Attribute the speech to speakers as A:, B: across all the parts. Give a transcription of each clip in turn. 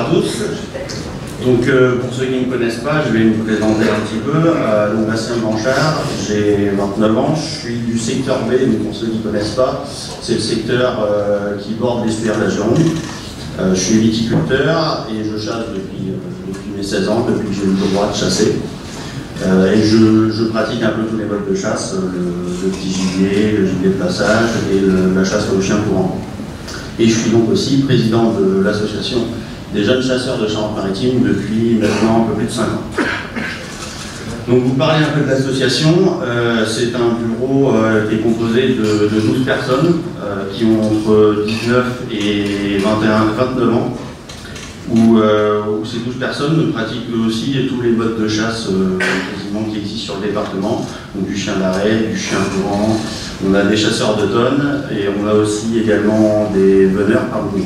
A: à tous. Donc, pour ceux qui ne me connaissent pas, je vais me présenter un petit peu. Donc, Bastien Blanchard, j'ai 29 ans, je suis du secteur B, mais pour ceux qui ne connaissent pas, c'est le secteur qui borde l'estuaire de la Gironde. Je suis viticulteur et je chasse depuis mes 16 ans, depuis que j'ai eu le droit de chasser. Et je pratique un peu tous les modes de chasse, le petit gibier, le gibier de passage et la chasse au chien courant. Et je suis donc aussi président de l'association des jeunes chasseurs de Charente-Maritime depuis maintenant un peu plus de 5 ans. Donc vous parlez un peu de l'association, c'est un bureau qui est composé de 12 personnes qui ont entre 19 et 29 ans, où ces 12 personnes pratiquent eux aussi tous les modes de chasse quasiment qui existent sur le département, donc du chien d'arrêt, du chien courant, on a des chasseurs d'automne et on a aussi également des veneurs par mouvement.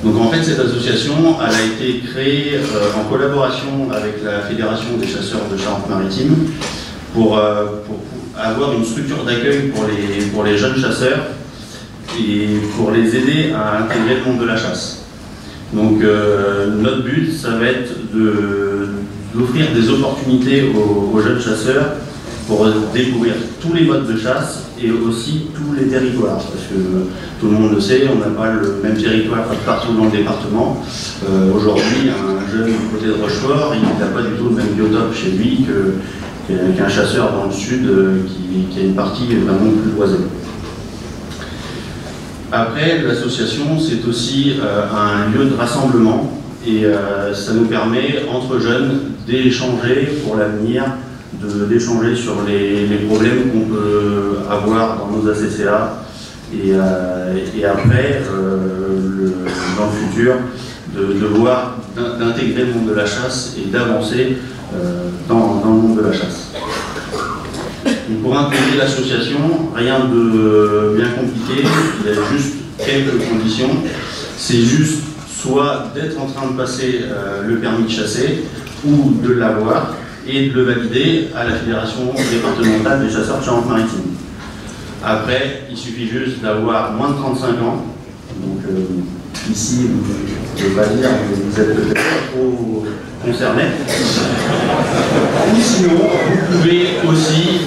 A: Donc en fait cette association elle a été créée en collaboration avec la Fédération des chasseurs de Charente-Maritime pour avoir une structure d'accueil pour les jeunes chasseurs et pour les aider à intégrer le monde de la chasse. Donc notre but, ça va être d'offrir des opportunités aux jeunes chasseurs pour découvrir tous les modes de chasse et aussi tous les territoires. Parce que tout le monde le sait, on n'a pas le même territoire partout dans le département. Aujourd'hui, un jeune du côté de Rochefort, il n'a pas du tout le même biotope chez lui qu'un chasseur dans le sud qui a une partie vraiment plus boisée. Après, l'association, c'est aussi un lieu de rassemblement et ça nous permet, entre jeunes, d'échanger pour l'avenir, d'échanger sur les problèmes qu'on peut avoir dans nos ACCA et après, dans le futur, d'intégrer le monde de la chasse et d'avancer dans le monde de la chasse. Donc pour intégrer l'association, rien de bien compliqué, il y a juste quelques conditions. C'est juste soit d'être en train de passer le permis de chasser ou de l'avoir et de le valider à la Fédération départementale des chasseurs de Charente-Maritime. Après, il suffit juste d'avoir moins de 35 ans. Donc ici, je ne vais pas dire, mais vous êtes peut-être pas trop concernés. Ou sinon, vous pouvez aussi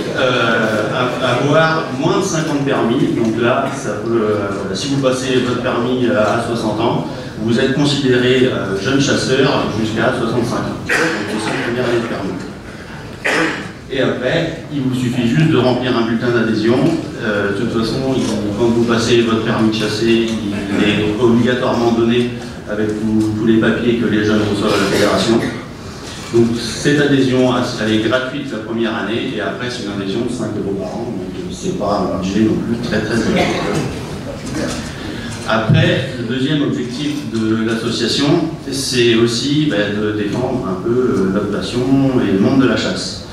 A: avoir moins de 50 permis. Donc là, ça peut, si vous passez votre permis à 60 ans, vous êtes considéré jeune chasseur jusqu'à 65 ans. Donc c'est la première année de permis. Et après, il vous suffit juste de remplir un bulletin d'adhésion. De toute façon, quand vous passez votre permis de chasser, il est obligatoirement donné avec tous les papiers que les jeunes reçoivent à la fédération. Donc cette adhésion, elle est gratuite la première année et après c'est une adhésion de 5 € par an. Donc c'est pas un budget non plus très élevé. Après, le deuxième objectif de l'association, c'est aussi de défendre un peu notre passion et le monde de la chasse.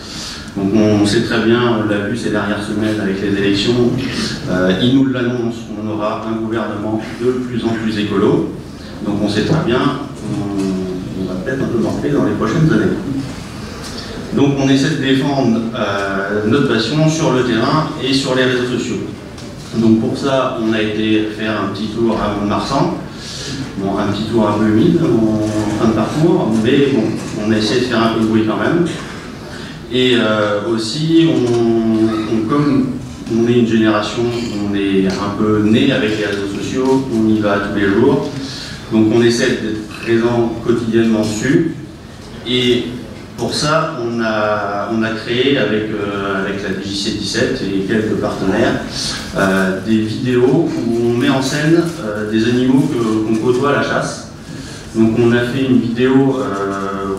A: Donc on sait très bien, on l'a vu ces dernières semaines avec les élections, ils nous l'annoncent, on aura un gouvernement de plus en plus écolo. Donc on sait très bien, on va peut-être un peu manquer dans les prochaines années. Donc on essaie de défendre notre passion sur le terrain et sur les réseaux sociaux. Donc pour ça, on a été faire un petit tour à Mont-de-Marsan. Bon, un petit tour un peu humide en fin de parcours, mais bon, on a essayé de faire un peu de bruit quand même. Et aussi, comme on est une génération, on est un peu né avec les réseaux sociaux, on y va tous les jours. Donc on essaie d'être présent quotidiennement dessus. Et pour ça, on a créé avec la DJC 17 et quelques partenaires des vidéos où on met en scène des animaux qu'on côtoie à la chasse. Donc on a fait une vidéo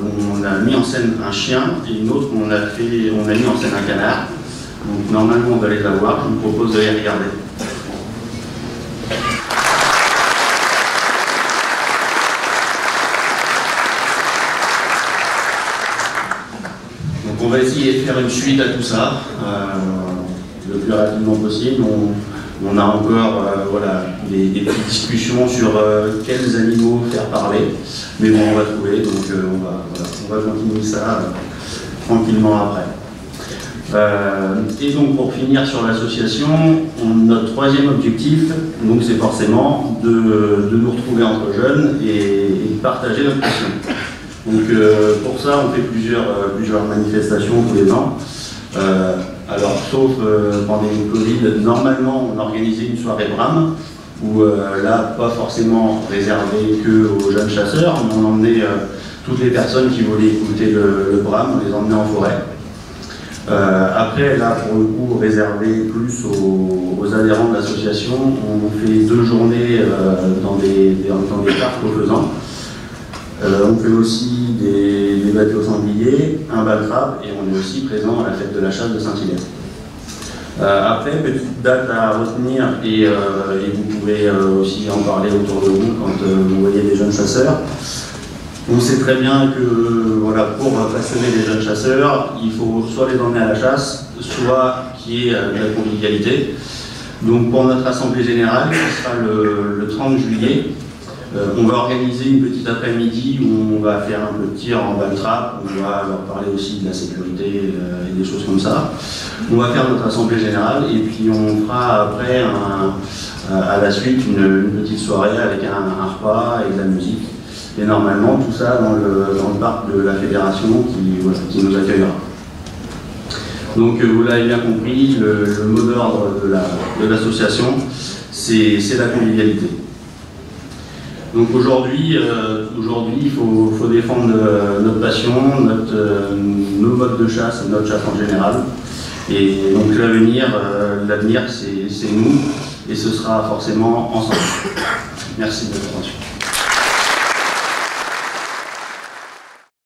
A: où on a mis en scène un chien et une autre où on a mis en scène un canard. Donc normalement on va les avoir, je vous propose de les regarder. Donc on va essayer de faire une suite à tout ça, le plus rapidement possible. On a encore des petites discussions sur quels animaux faire parler, mais bon, on va trouver, donc on va continuer ça tranquillement après. Et donc pour finir sur l'association, notre troisième objectif, donc c'est forcément de nous retrouver entre jeunes et de partager notre passion. Donc pour ça, on fait plusieurs manifestations tous les ans. Alors sauf pandémie de Covid, normalement on organisait une soirée Bram, où là, pas forcément réservé que aux jeunes chasseurs, mais on emmenait toutes les personnes qui voulaient écouter le Bram, on les emmenait en forêt. Après, là, pour le coup, réservé plus aux adhérents de l'association, on fait 2 journées dans des parcs au Faisan. On fait aussi des battues au sanglier, un bal-trap, et on est aussi présent à la fête de la chasse de Saint-Hilaire. Après, petite date à retenir, et vous pouvez aussi en parler autour de vous quand vous voyez des jeunes chasseurs. On sait très bien que voilà, pour passionner les jeunes chasseurs, il faut soit les emmener à la chasse, soit qu'il y ait de la convivialité. Donc pour notre assemblée générale, qui sera le 30 juillet, on va organiser une petite après-midi où on va faire un peu de tir en bal-trap, on va leur parler aussi de la sécurité et des choses comme ça. On va faire notre assemblée générale et puis on fera après à la suite une petite soirée avec un repas et de la musique. Et normalement, tout ça dans le parc de la fédération qui nous accueillera. Donc vous l'avez bien compris, le mot d'ordre de l'association, c'est la convivialité. Donc aujourd'hui, il faut défendre notre passion, nos modes de chasse et notre chasse en général. Et donc l'avenir, c'est nous, et ce sera forcément ensemble. Merci de votre attention.